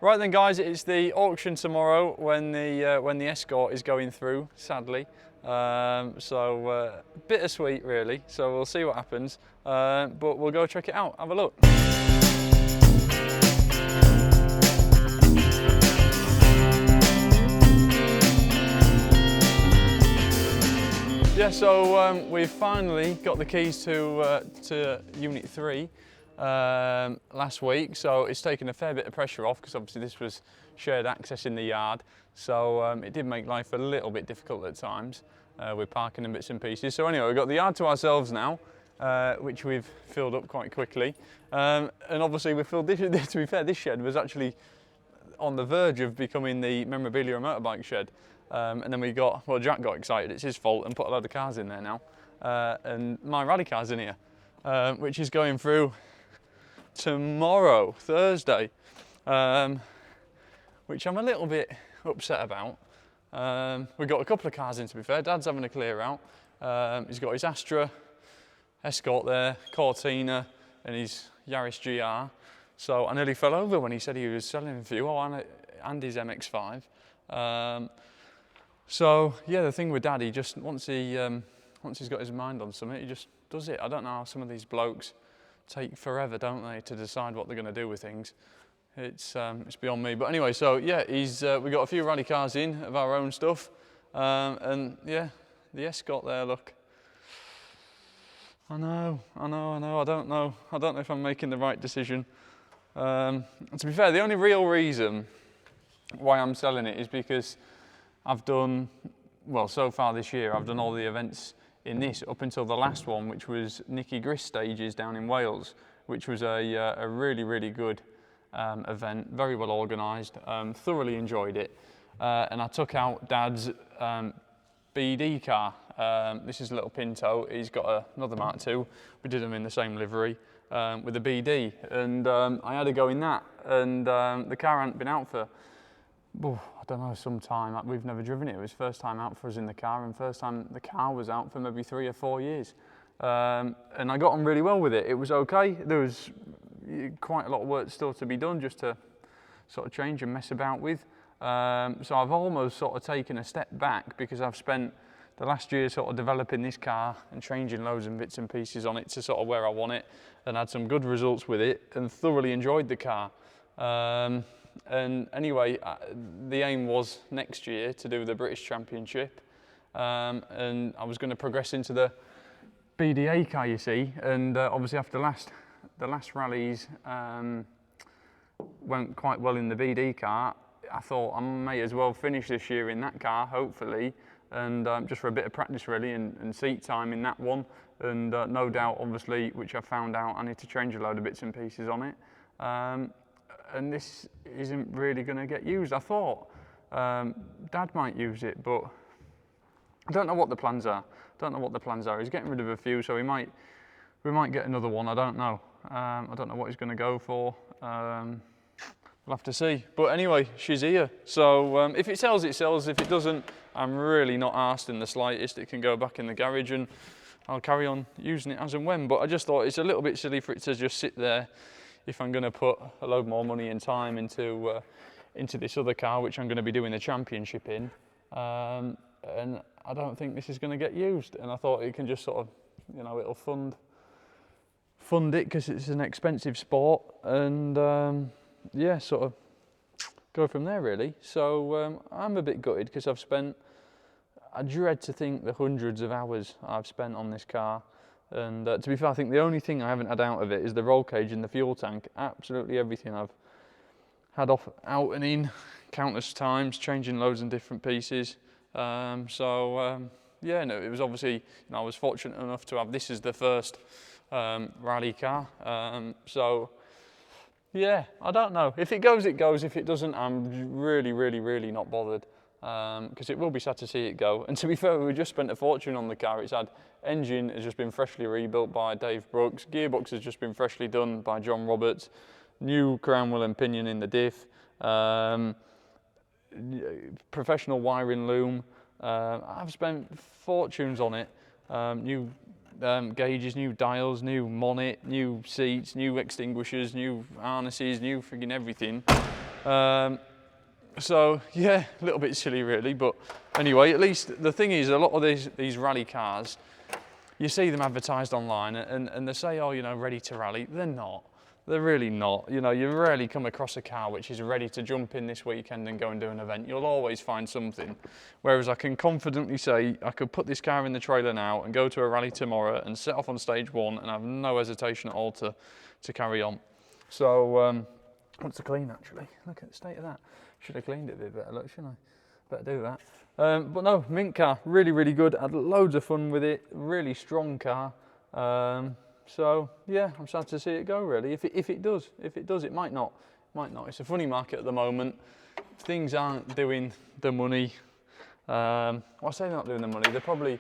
Right then guys, it's the auction tomorrow when the Escort is going through, sadly. Bittersweet really, so we'll see what happens. But we'll go check it out, have a look. Yeah, so we've finally got the keys to Unit 3 last week, so it's taken a fair bit of pressure off because obviously this was shared access in the yard, so it did make life a little bit difficult at times with parking and bits and pieces. So anyway, we've got the yard to ourselves now, which we've filled up quite quickly, and obviously we filled this, to be fair, this shed was actually on the verge of becoming the memorabilia and motorbike shed. And then Jack got excited, it's his fault, and put a load of cars in there now. And my rally car's in here, which is going through tomorrow, Thursday, which I'm a little bit upset about. We've got a couple of cars in, to be fair. Dad's having a clear out. He's got his Astra Escort there, Cortina, and his Yaris GR. So I nearly fell over when he said he was selling a few. Oh, and his MX5. So yeah, the thing with Dad, he just once he's got his mind on something, he just does it. I don't know how some of these blokes take forever, don't they, to decide what they're going to do with things. It's beyond me. But anyway, so yeah, we got a few rally cars in of our own stuff, and yeah, the Escort there. Look, I know. I don't know if I'm making the right decision. To be fair, the only real reason why I'm selling it is because I've done, well, so far this year, I've done all the events in this up until the last one, which was Nicky Grist stages down in Wales, which was a really, really good event, very well organised, thoroughly enjoyed it. And I took out Dad's BD car. This is a little Pinto. He's got another Mark II. We did them in the same livery with a BD. And I had a go in that. And the car hadn't been out for, I don't know, some time. We've never driven it. It was first time out for us in the car, and first time the car was out for maybe 3 or 4 years. And I got on really well with it. It was okay. There was quite a lot of work still to be done just to sort of change and mess about with. So I've almost sort of taken a step back because I've spent the last year sort of developing this car and changing loads and bits and pieces on it to sort of where I want it, and had some good results with it and thoroughly enjoyed the car. And anyway, the aim was next year to do the British Championship, and I was going to progress into the BDA car, you see, and obviously after the last rallies went quite well in the BD car. I thought I may as well finish this year in that car, hopefully, and just for a bit of practice really, and seat time in that one, and no doubt, obviously, which I found out, I need to change a load of bits and pieces on it. And this isn't really going to get used. I thought Dad might use it, but I don't know what the plans are. He's getting rid of a few, so we might get another one. I don't know. I don't know what he's going to go for. We'll have to see. But anyway, she's here. So if it sells, it sells. If it doesn't, I'm really not arsed in the slightest. It can go back in the garage and I'll carry on using it as and when. But I just thought it's a little bit silly for it to just sit there if I'm going to put a load more money and time into this other car, which I'm going to be doing the championship in, and I don't think this is going to get used. And I thought it can just sort of, you know, it'll fund it because it's an expensive sport, and yeah, sort of go from there really. So I'm a bit gutted because I dread to think the hundreds of hours I've spent on this car. And to be fair, I think the only thing I haven't had out of it is the roll cage and the fuel tank. Absolutely everything I've had out and in countless times, changing loads and different pieces. Yeah, no, it was obviously, you know, I was fortunate enough to have this as the first rally car. So yeah, I don't know. If it goes, it goes. If it doesn't, I'm really, really, really not bothered. Because it will be sad to see it go. And to be fair, we just spent a fortune on the car. It's had engine has just been freshly rebuilt by Dave Brooks. Gearbox has just been freshly done by John Roberts. New crown wheel and pinion in the diff. Professional wiring loom. I've spent fortunes on it. New gauges, new dials, new monnet, new seats, new extinguishers, new harnesses, new frigging everything. So yeah, a little bit silly really, but anyway, at least the thing is, a lot of these rally cars, you see them advertised online and they say, oh, you know, ready to rally. They're not. They're really not. You know, you rarely come across a car which is ready to jump in this weekend and go and do an event. You'll always find something. Whereas I can confidently say I could put this car in the trailer now and go to a rally tomorrow and set off on stage 1 and have no hesitation at all to carry on. So, wants to clean actually. Look at the state of that. Should have cleaned it a bit better, look, shouldn't I? Better do that. But no, mint car, really, really good. Had loads of fun with it. Really strong car. So yeah, I'm sad to see it go really. If it does, it might not. It's a funny market at the moment. Things aren't doing the money. Well, I say they're not doing the money. They're probably,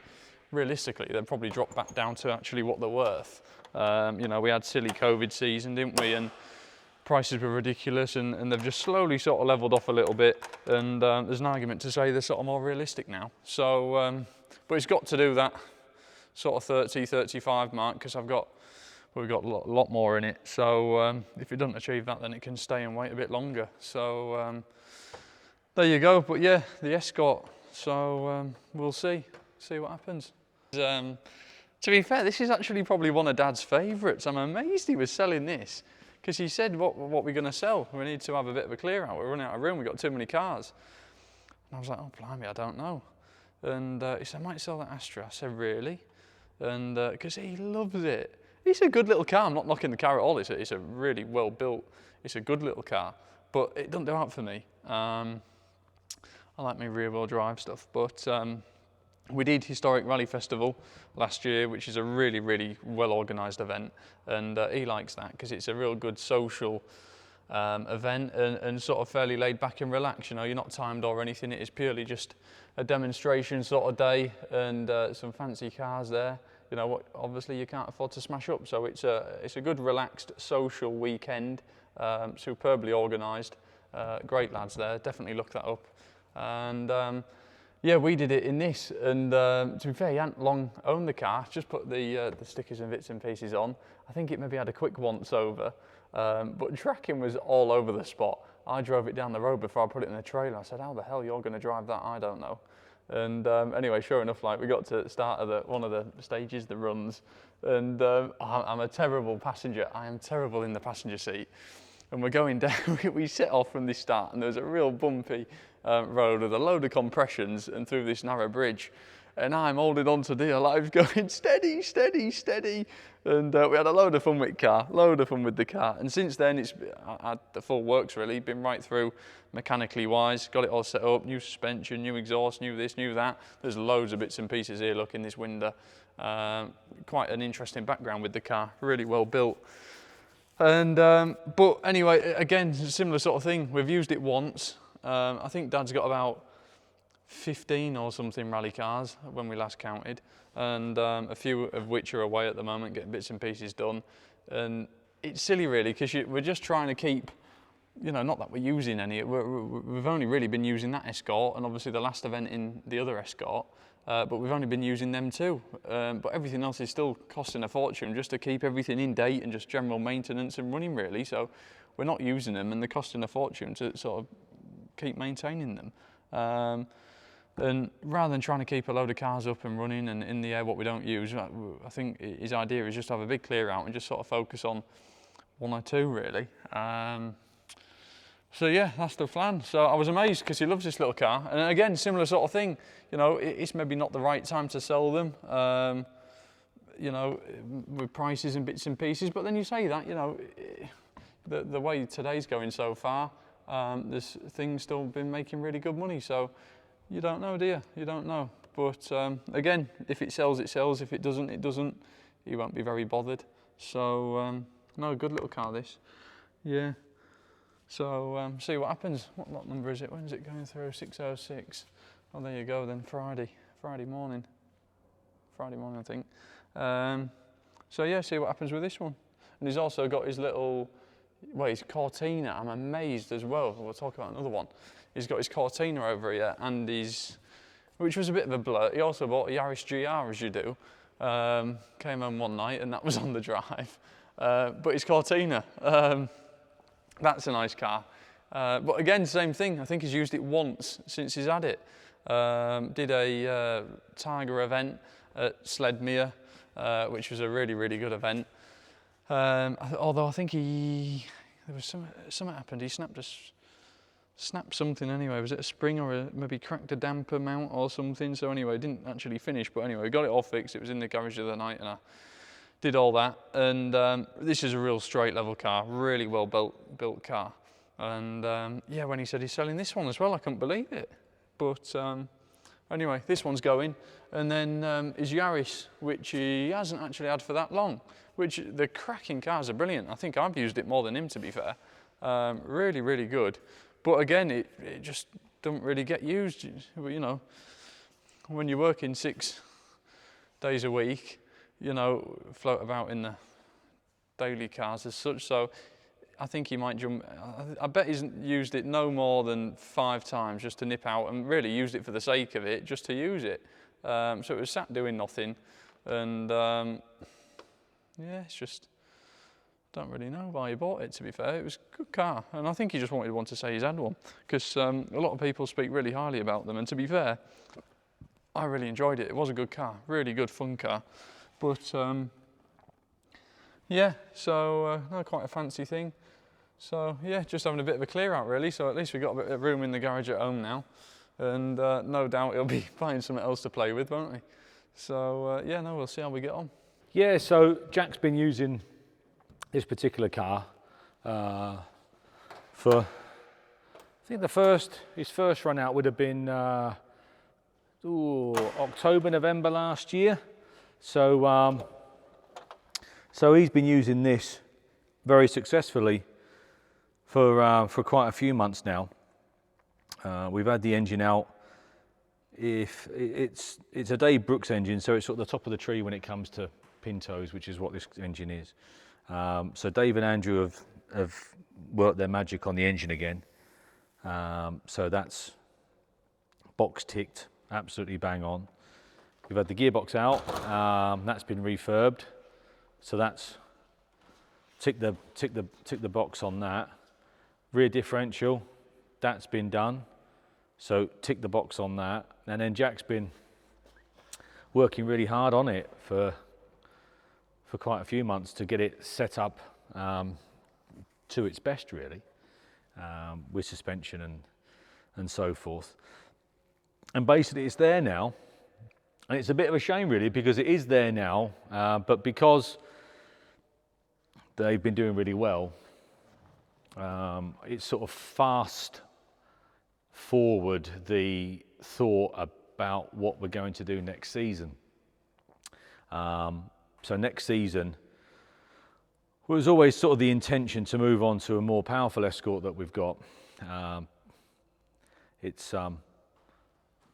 realistically, they'll probably drop back down to actually what they're worth. You know, we had silly COVID season, didn't we? And prices were ridiculous, and they've just slowly sort of leveled off a little bit. And there's an argument to say they're sort of more realistic now. So, but it's got to do that sort of 30, 35 mark because we've got a lot more in it. So if it doesn't achieve that, then it can stay and wait a bit longer. So there you go. But yeah, the Escort. So we'll see what happens. To be fair, this is actually probably one of Dad's favourites. I'm amazed he was selling this because he said, what we're going to sell? We need to have a bit of a clear out. We're running out of room. We've got too many cars. And I was like, oh, blimey, I don't know. And he said, I might sell that Astra. I said, really? And because he loves it. It's a good little car. I'm not knocking the car at all. It's a really well built, it's a good little car, but it doesn't do out for me. I like my rear wheel drive stuff, but we did Historic Rally Festival last year, which is a really, really well organised event, and he likes that because it's a real good social event and sort of fairly laid back and relaxed. You know, you're not timed or anything. It is purely just a demonstration sort of day and some fancy cars there. You know what? Obviously, you can't afford to smash up, so it's a good, relaxed, social weekend. Superbly organised, great lads there. Definitely look that up. And yeah, we did it in this. And to be fair, he hadn't long owned the car. Just put the stickers and bits and pieces on. I think it maybe had a quick once over, but tracking was all over the spot. I drove it down the road before I put it in the trailer. I said, "How the hell you're going to drive that? I don't know." And anyway, sure enough, like we got to the start of one of the stages, the runs, and I'm a terrible passenger. I am terrible in the passenger seat. And we're going down, we set off from this start, and there was a real bumpy road with a load of compressions and through this narrow bridge. And I'm holding on to dear life, going steady, steady, steady. And we had a load of fun with the car. And since then, it's had the full works really, been right through mechanically wise, got it all set up, new suspension, new exhaust, new this, new that. There's loads of bits and pieces here, look, in this window. Quite an interesting background with the car, really well built. And but anyway, again, it's a similar sort of thing. We've used it once. I think Dad's got about 15 or something rally cars when we last counted, and a few of which are away at the moment, getting bits and pieces done. And it's silly really, because we're just trying to keep, you know, not that we're using any, we've only really been using that Escort and obviously the last event in the other Escort, but we've only been using them too. But everything else is still costing a fortune just to keep everything in date and just general maintenance and running really. So we're not using them and they're costing a fortune to sort of keep maintaining them. And rather than trying to keep a load of cars up and running and in the air what we don't use, I think his idea is just to have a big clear out and just sort of focus on one or two really. So yeah, that's the plan. So I was amazed because he loves this little car. And again, similar sort of thing, you know, it's maybe not the right time to sell them, you know, with prices and bits and pieces. But then you say that, you know, the way today's going so far, there's things still been making really good money. So you don't know, do you? You don't know. But again, if it sells, it sells. If it doesn't, it doesn't. You won't be very bothered. So no, good little car this. Yeah. So see what happens. What number is it? When's it going through? 6:06. Oh, there you go then. Friday morning. I think. So yeah, see what happens with this one. And he's also got his little, well, his Cortina. I'm amazed as well. We'll talk about another one. He's got his Cortina over here, and which was a bit of a blur. He also bought a Yaris GR, as you do. Came home one night, and that was on the drive. But his Cortina. That's a nice car. But again, same thing. I think he's used it once since he's had it. Did a Tiger event at Sledmere, which was a really, really good event. Although I think there was something happened. He snapped something anyway. Was it a spring or maybe cracked a damper mount or something? So anyway, it didn't actually finish. But anyway, we got it all fixed. It was in the garage the other night, and I did all that. And this is a real straight level car, really well built car. And yeah, when he said he's selling this one as well, I couldn't believe it. But anyway, this one's going. And then his Yaris, which he hasn't actually had for that long, which the cracking cars are brilliant. I think I've used it more than him, to be fair. Really, really good. But again, it just doesn't really get used. You know, when you're working 6 days a week, you know, float about in the daily cars as such. So I think he might jump. I bet he's used it no more than 5 times just to nip out, and really used it for the sake of it, just to use it. So it was sat doing nothing, and yeah, it's just, don't really know why he bought it, to be fair. It was a good car, and I think he just wanted one to say he's had one, because a lot of people speak really highly about them, and to be fair, I really enjoyed it. It was a good car, really good fun car. But yeah, so not quite a fancy thing. So yeah, just having a bit of a clear out really. So at least we've got a bit of room in the garage at home now. And no doubt he'll be buying something else to play with, won't he? So yeah, no, we'll see how we get on. Yeah, so Jack's been using this particular car for, I think his first run out would have been October, November last year. So so he's been using this very successfully for quite a few months now. We've had the engine out. If it's a Dave Brooks engine, so it's sort of the top of the tree when it comes to Pintos, which is what this engine is. So Dave and Andrew have worked their magic on the engine again. So that's box ticked, absolutely bang on. We've had the gearbox out. That's been refurbed. So that's tick the box on that. Rear differential, that's been done. So tick the box on that. And then Jack's been working really hard on it for quite a few months to get it set up to its best, really, with suspension and so forth. And basically it's there now. And it's a bit of a shame, really, because it is there now, but because they've been doing really well, it's sort of fast forward the thought about what we're going to do next season. So next season was always sort of the intention to move on to a more powerful Escort that we've got. It's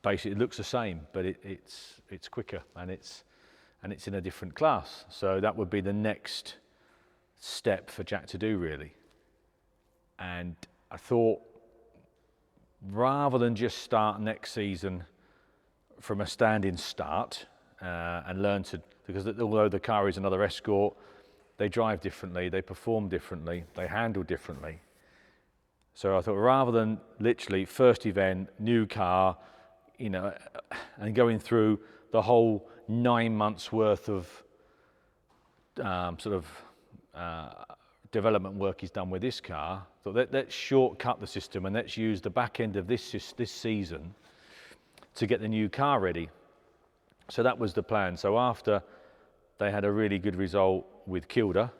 basically, it looks the same, but it's quicker and it's in a different class. So that would be the next step for Jack to do, really. And I thought, rather than just start next season from a standing start and learn to, because although the car is another Escort, they drive differently, they perform differently, they handle differently. So I thought, rather than literally first event, new car, you know, and going through the whole 9 months worth of development work he's done with this car, so let's shortcut the system and let's use the back end of this season to get the new car ready. So that was the plan. So after they had a really good result with Kilda,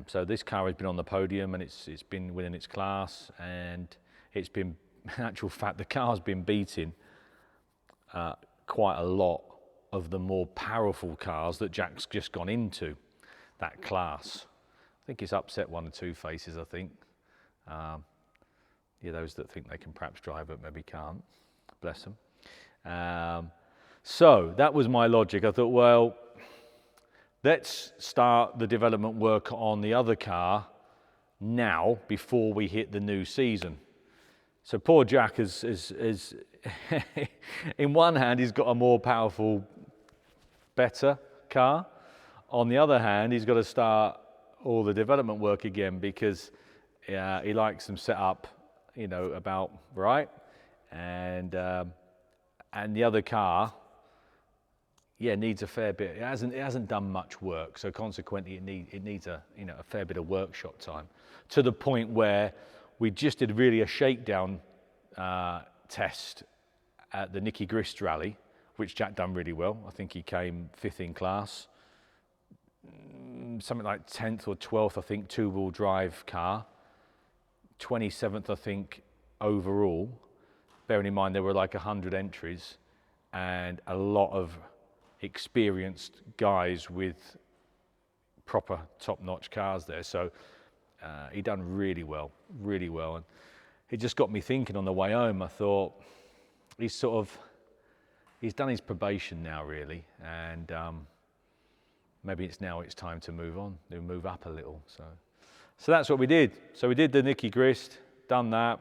so this car has been on the podium and it's been within its class, and it's been, in actual fact, the car's been beating quite a lot of the more powerful cars that Jack's just gone into, that class. I think it's upset 1 or 2 faces, I think. Yeah, those that think they can perhaps drive it maybe can't, bless them. So that was my logic. I thought, well, let's start the development work on the other car now before we hit the new season. So poor Jack is in one hand, he's got a more powerful, better car. On the other hand, he's got to start all the development work again, because he likes them set up, you know, about right, and the other car, yeah, needs a fair bit. It hasn't done much work, so consequently it needs a fair bit of workshop time, to the point where we just did really a shakedown test at the Nicky Grist rally, which Jack done really well. I think he came 5th in class, something like 10th or 12th, I think, 2-wheel drive car, 27th, I think, overall. Bearing in mind there were like 100 entries and a lot of experienced guys with proper top-notch cars there, so he done really well, and it just got me thinking on the way home. I thought he's done his probation now, really, and maybe it's time to move on, to move up a little. So that's what we did. So we did the Nicky Grist, done that,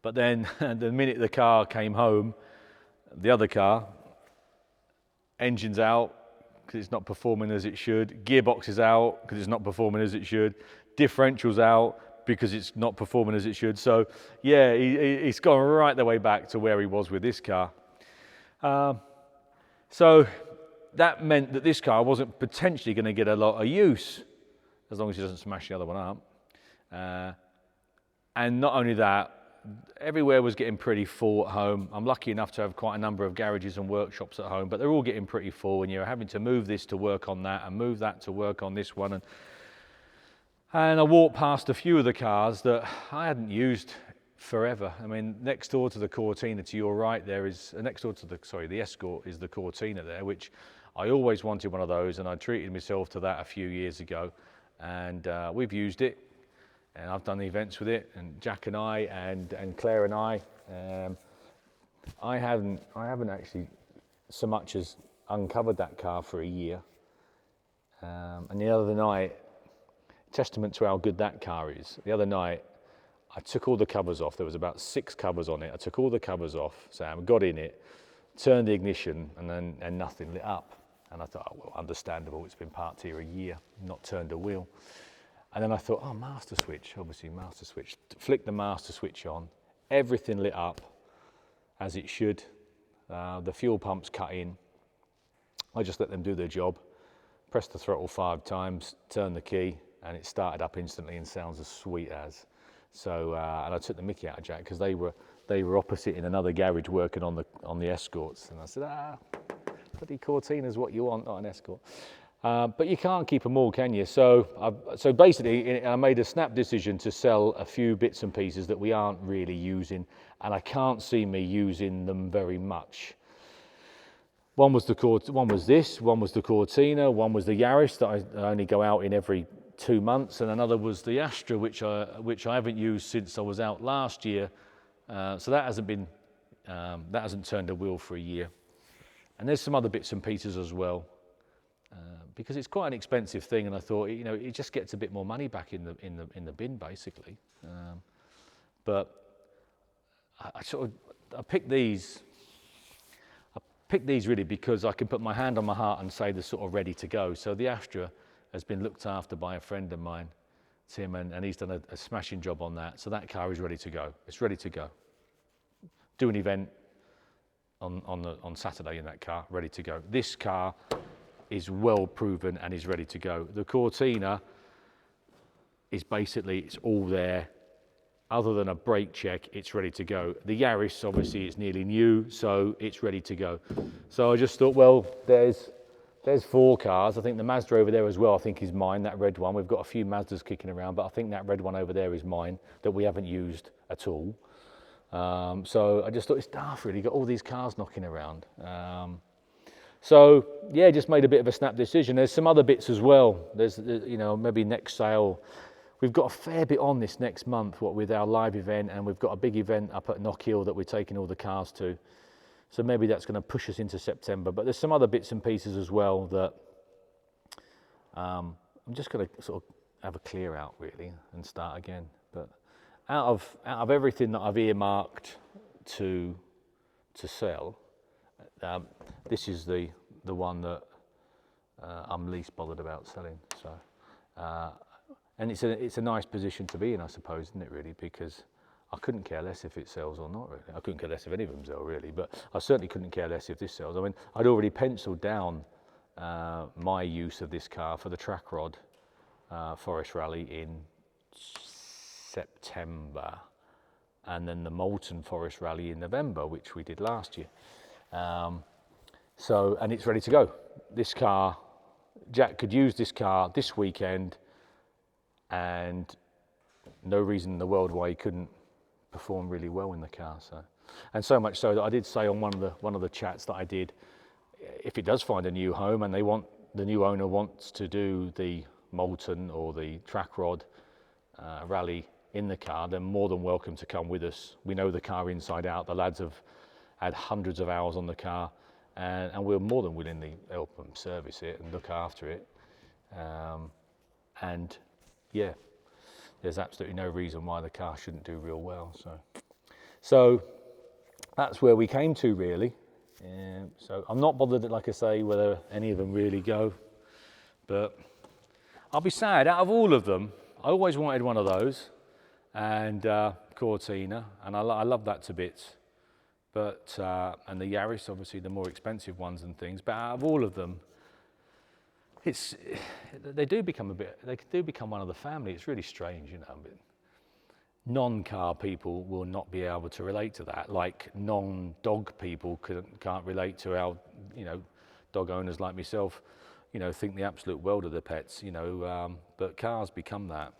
but then the minute the car came home, the other car, engine's out because it's not performing as it should, gearbox is out because it's not performing as it should, differential's out because it's not performing as it should. So yeah, he's gone right the way back to where he was with this car. So that meant that this car wasn't potentially going to get a lot of use, as long as he doesn't smash the other one up. And not only that, everywhere was getting pretty full at home. I'm lucky enough to have quite a number of garages and workshops at home, but they're all getting pretty full, and you're having to move this to work on that and move that to work on this one. And I walked past a few of the cars that I hadn't used forever. I mean, next door to the Cortina to your right there is, next door to the Escort is the Cortina there, which I always wanted one of those, and I treated myself to that a few years ago. And we've used it, and I've done events with it, and Jack and I and Claire and I. I haven't actually so much as uncovered that car for a year. And the other night, testament to how good that car is, the other night I took all the covers off. There was about 6 covers on it. I took all the covers off, Sam, got in it, turned the ignition, and nothing lit up. And I thought, oh, well, understandable, it's been parked here a year, not turned a wheel. And then I thought, oh, master switch, obviously master switch. Flick the master switch on, everything lit up as it should. The fuel pump's cut in. I just let them do their job, pressed the throttle 5 times, turned the key, and it started up instantly and sounds as sweet as. So, and I took the mickey out of Jack because they were opposite in another garage working on the Escorts, and I said, bloody Cortina's what you want, not an Escort. But you can't keep them all, can you? So basically, I made a snap decision to sell a few bits and pieces that we aren't really using, and I can't see me using them very much. One was the Cortina, one was the Yaris that I only go out in every 2 months, and another was the Astra, which I haven't used since I was out last year. So that hasn't turned a wheel for a year. And there's some other bits and pieces as well, because it's quite an expensive thing, and I thought, you know, it just gets a bit more money back in the bin basically. But I picked these really because I can put my hand on my heart and say they're sort of ready to go. So the Astra has been looked after by a friend of mine, Tim, and he's done a smashing job on that. So that car is ready to go. It's ready to go. Do an event on Saturday in that car, ready to go. This car is well proven and is ready to go. The Cortina is basically, it's all there. Other than a brake check, it's ready to go. The Yaris, obviously, it's nearly new, so it's ready to go. So I just thought, well, there's 4 cars. I think the Mazda over there as well, I think is mine, that red one. We've got a few Mazdas kicking around, but I think that red one over there is mine, that we haven't used at all. So I just thought it's daft, really, got all these cars knocking around. So yeah, just made a bit of a snap decision. There's some other bits as well. There's, you know, maybe next sale. We've got a fair bit on this next month, what with our live event, and we've got a big event up at Knock Hill that we're taking all the cars to. So maybe that's going to push us into September. But there's some other bits and pieces as well that I'm just going to sort of have a clear out, really, and start again. But out of everything that I've earmarked to sell, this is the one that I'm least bothered about selling. So And it's a nice position to be in, I suppose, isn't it, really? Because I couldn't care less if it sells or not, really. I couldn't care less if any of them sell, really, but I certainly couldn't care less if this sells. I mean, I'd already penciled down my use of this car for the track rod Forest Rally in September, and then the Molten Forest Rally in November, which we did last year. And it's ready to go. This car, Jack could use this car this weekend, and no reason in the world why he couldn't perform really well in the car. And so much so that I did say on one of the chats that I did, if it does find a new home and the new owner wants to do the Molten or the track rod rally in the car, they're more than welcome to come with us. We know the car inside out. The lads have had hundreds of hours on the car, and we're more than willing to help them service it and look after it. And yeah, there's absolutely no reason why the car shouldn't do real well. So that's where we came to, really. So I'm not bothered, like I say, whether any of them really go, but I'll be sad. Out of all of them, I always wanted one of those, and Cortina, and I love that to bits. But and the Yaris, obviously the more expensive ones and things. But out of all of them, they do become one of the family. It's really strange, you know. Non-car people will not be able to relate to that, like non-dog people can't relate to our, you know, dog owners like myself, you know, think the absolute world of their pets, you know. But cars become that,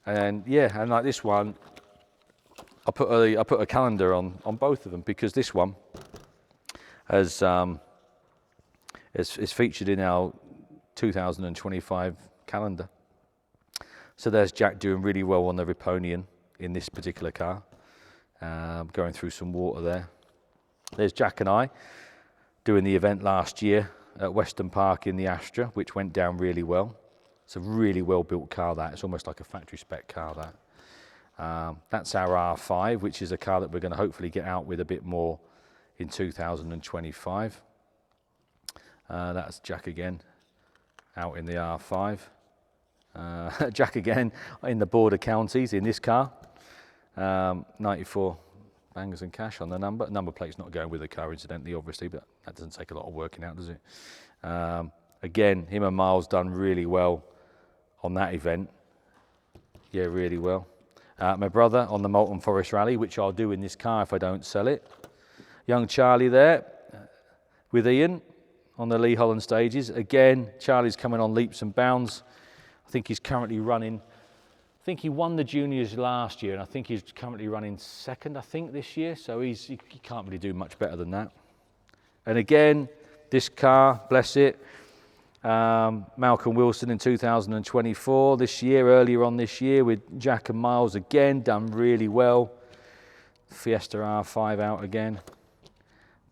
and yeah, and like this one, I put a calendar on both of them, because this one is featured in our 2025 calendar. So there's Jack doing really well on the Riponian in this particular car, going through some water there. There's Jack and I doing the event last year at Weston Park in the Astra, which went down really well. It's a really well built car, that. It's almost like a factory spec car, that. That's our R5, which is a car that we're going to hopefully get out with a bit more in 2025. That's Jack again, out in the R5. Jack again in the border counties in this car. 94 bangers and cash on the number. Number plate's not going with the car, incidentally, obviously, but that doesn't take a lot of working out, does it? Again, him and Miles done really well on that event. Yeah, really well. My brother on the Molten Forest Rally, which I'll do in this car if I don't sell it. Young Charlie there with Ian on the Lee Holland stages. Again, Charlie's coming on leaps and bounds. I think he's currently running, I think he won the juniors last year, and I think he's currently running second, I think, this year. So he can't really do much better than that. And again, this car, bless it, Malcolm Wilson in 2024, this year, earlier on this year, with Jack and Miles again, done really well. Fiesta R5 out again.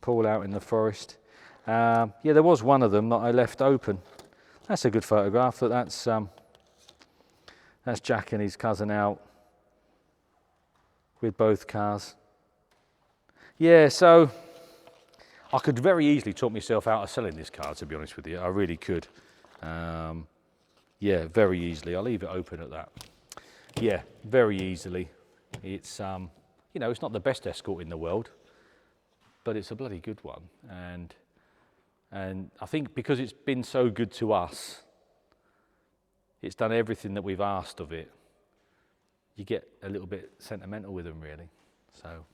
Paul out in the forest. Yeah, there was one of them that I left open. That's a good photograph. That's Jack and his cousin out with both cars. Yeah, so I could very easily talk myself out of selling this car, to be honest with you. I really could. Yeah, very easily. I'll leave it open at that. Yeah, very easily. It's, you know, it's not the best Escort in the world, but it's a bloody good one. And I think because it's been so good to us, it's done everything that we've asked of it. You get a little bit sentimental with them, really. So,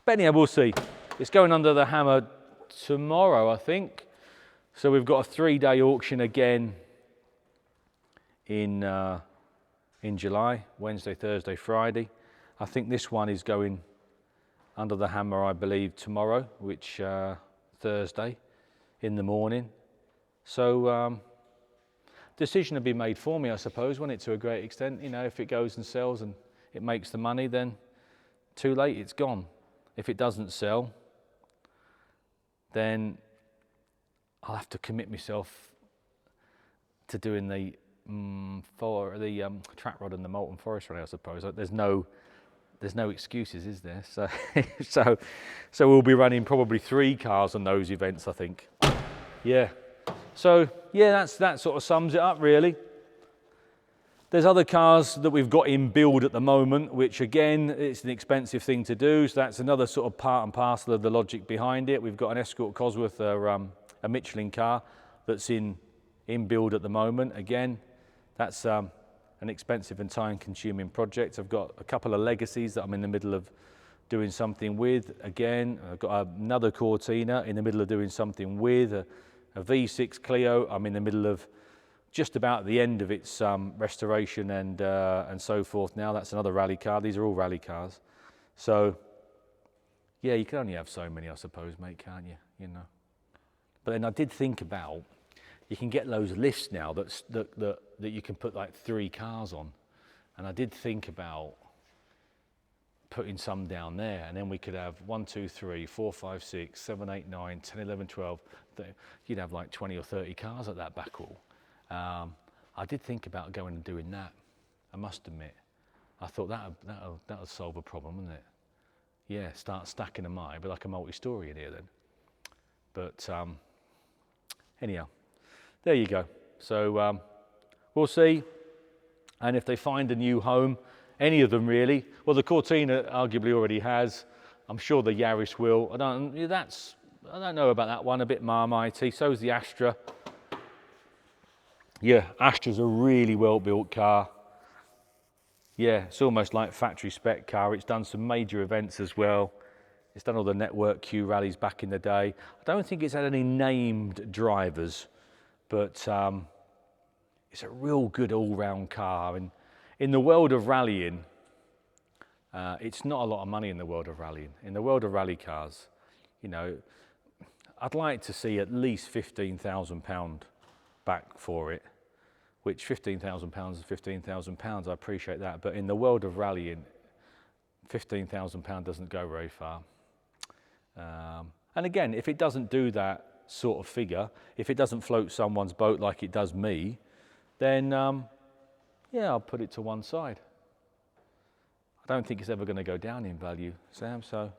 but anyhow, we'll see. It's going under the hammer tomorrow, I think. So we've got a 3-day auction again in July, Wednesday, Thursday, Friday. I think this one is going under the hammer, I believe, tomorrow, which Thursday in the morning. So decision will be made for me, I suppose, won't it, to a great extent. You know, if it goes and sells and it makes the money, then too late, it's gone. If it doesn't sell, then I'll have to commit myself to doing the track rod and the Molten Forest Rally, I suppose. There's no excuses, is there? So we'll be running probably 3 cars on those events, I think. Yeah. So yeah, that sort of sums it up, really. There's other cars that we've got in build at the moment, which again, it's an expensive thing to do. So that's another sort of part and parcel of the logic behind it. We've got an Escort Cosworth, a Michelin car that's in build at the moment. Again, that's an expensive and time-consuming project. I've got a couple of legacies that I'm in the middle of doing something with. Again, I've got another Cortina in the middle of doing something with, a V6 Clio. I'm in the middle of just about the end of its restoration and so forth now. That's another rally car. These are all rally cars. So, yeah, you can only have so many, I suppose, mate, can't you? You know. But then I did think about, you can get those lifts now that you can put like 3 cars on. And I did think about putting some down there, and then we could have 1, 2, 3, 4, 5, 6, 7, 8, 9, 10, 11, 12. You'd have like 20 or 30 cars at that back wall. I did think about going and doing that, I must admit. I thought that would solve a problem, wouldn't it? Yeah, start stacking them high, but like a multi-story in here then. But anyhow, there you go. So we'll see. And if they find a new home, any of them really, well, the Cortina arguably already has. I'm sure the Yaris will. I don't know about that one, a bit Marmitey. So is the Astra. Yeah, Astra's a really well-built car. Yeah, it's almost like factory spec car. It's done some major events as well. It's done all the network Q rallies back in the day. I don't think it's had any named drivers, but it's a real good all-round car. And in the world of rallying, it's not a lot of money in the world of rallying. In the world of rally cars, you know, I'd like to see at least £15,000 back for it, which £15,000 is £15,000. I appreciate that, but in the world of rallying, £15,000 doesn't go very far. And again, if it doesn't do that sort of figure, if it doesn't float someone's boat like it does me, then yeah, I'll put it to one side. I don't think it's ever going to go down in value, Sam, so